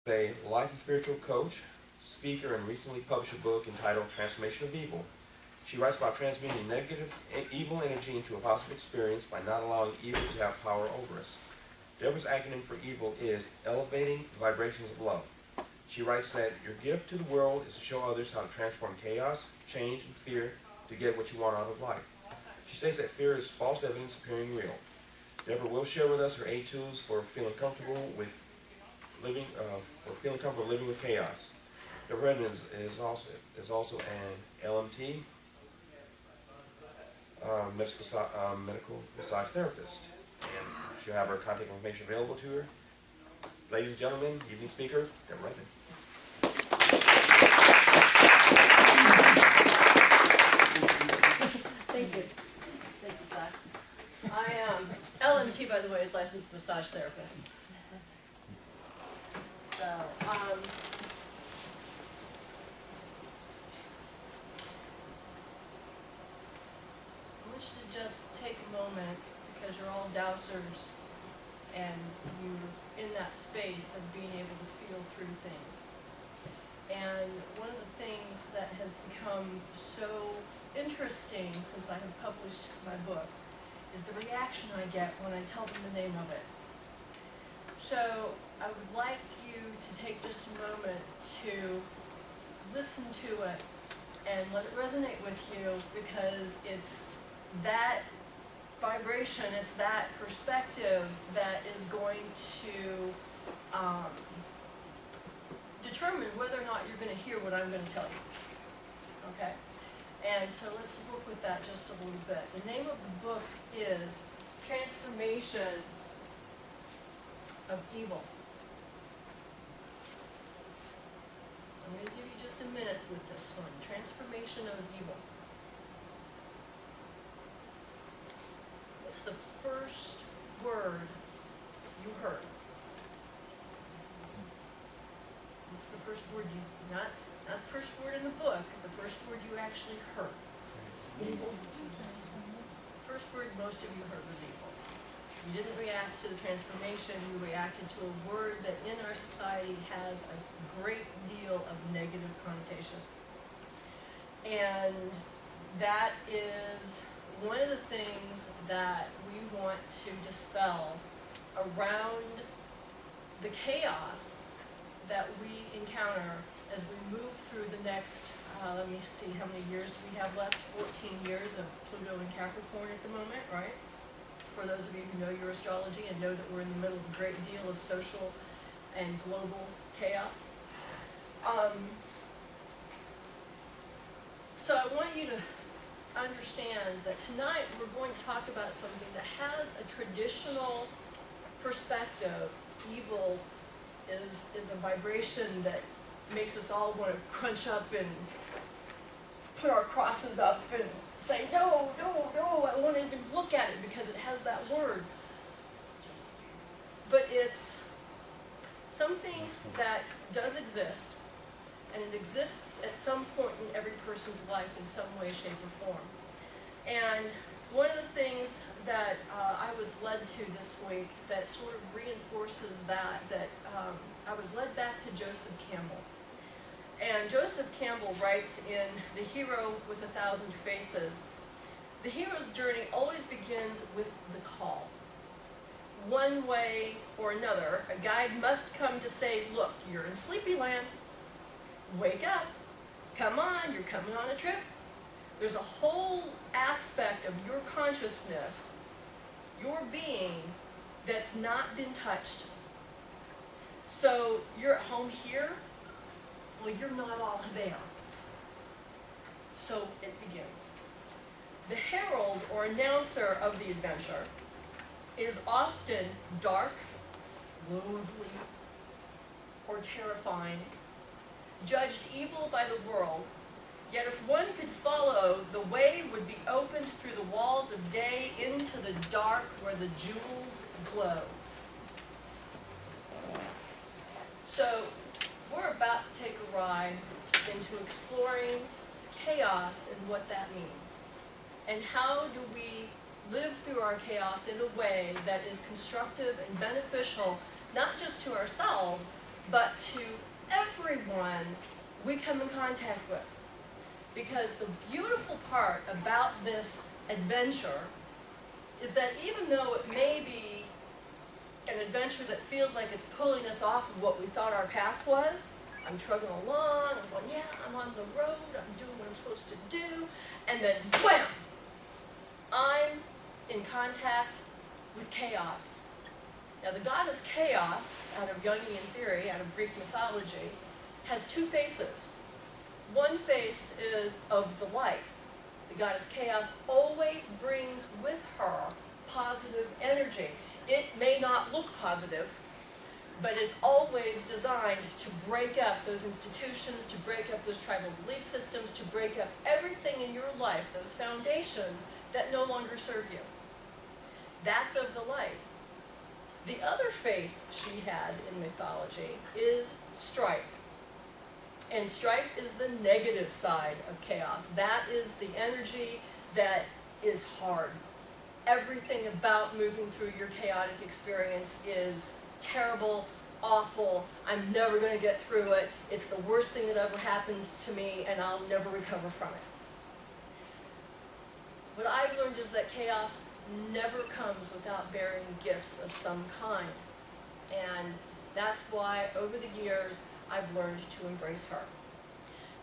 A life and spiritual coach, speaker, and recently published a book entitled Transformation of Evil. She writes about transmuting negative evil energy into a positive experience by not allowing evil to have power over us. Debra's acronym for evil is Elevating the Vibrations of Love. She writes that your gift to the world is to show others how to transform chaos, change, and fear to get what you want out of life. She says that fear is false evidence appearing real. Debra will share with us her 8 tools for feeling comfortable living with chaos. Debra Redman is also an LMT, medical massage therapist, and she'll have her contact information available to her. Ladies and gentlemen, evening speaker, Debra Redman. Thank you, Si. I am LMT, by the way, is licensed massage therapist. So, I want you to just take a moment, because you're all dowsers, and you're in that space of being able to feel through things. And one of the things that has become so interesting since I have published my book is the reaction I get when I tell them the name of it. So I would like you to take just a moment to listen to it and let it resonate with you, because it's that vibration, it's that perspective that is going to determine whether or not you're going to hear what I'm going to tell you. Okay? And so let's work with that just a little bit. The name of the book is Transformation of Evil. I'm going to give you just a minute with this one. Transformation of Evil. What's the first word you heard? What's the first word you, not the first word in the book, the first word you actually heard? Evil. The first word most of you heard was evil. You didn't react to the transformation, you reacted to a word that in our society has a great deal of negative connotation. And that is one of the things that we want to dispel around the chaos that we encounter as we move through the next, let me see, how many years do we have left? 14 years of Pluto and Capricorn at the moment, right? For those of you who know your astrology and know that we're in the middle of a great deal of social and global chaos. So I want you to understand that tonight we're going to talk about something that has a traditional perspective. Evil is a vibration that makes us all want to crunch up and put our crosses up and say, no, no, no, I won't even look at it because it has that word. But it's something that does exist, and it exists at some point in every person's life in some way, shape, or form. And one of the things that I was led to this week that sort of reinforces that I was led back to Joseph Campbell. And Joseph Campbell writes in The Hero with 1,000 Faces, the hero's journey always begins with the call. One way or another, a guide must come to say, look, you're in Sleepyland. Wake up. Come on, you're coming on a trip. There's a whole aspect of your consciousness, your being, that's not been touched. So you're at home here. Well, you're not all there. So it begins. The herald or announcer of the adventure is often dark, loathly, or terrifying, judged evil by the world, yet if one could follow, the way would be opened through the walls of day into the dark where the jewels glow. So we're about to take a ride into exploring chaos and what that means. And how do we live through our chaos in a way that is constructive and beneficial, not just to ourselves, but to everyone we come in contact with. Because the beautiful part about this adventure is that even though it may be an adventure that feels like it's pulling us off of what we thought our path was, I'm trudging along, I'm going, yeah, I'm on the road, I'm doing what I'm supposed to do, and then wham! I'm in contact with chaos. Now the goddess Chaos, out of Jungian theory, out of Greek mythology, has two faces. One face is of the light. The goddess Chaos always brings with her positive energy. It may not look positive, but it's always designed to break up those institutions, to break up those tribal belief systems, to break up everything in your life, those foundations that no longer serve you. That's of the light. The other face she had in mythology is strife. And strife is the negative side of chaos. That is the energy that is hard. Everything about moving through your chaotic experience is terrible, awful, I'm never going to get through it, it's the worst thing that ever happened to me, and I'll never recover from it. What I've learned is that chaos never comes without bearing gifts of some kind. And that's why, over the years, I've learned to embrace her.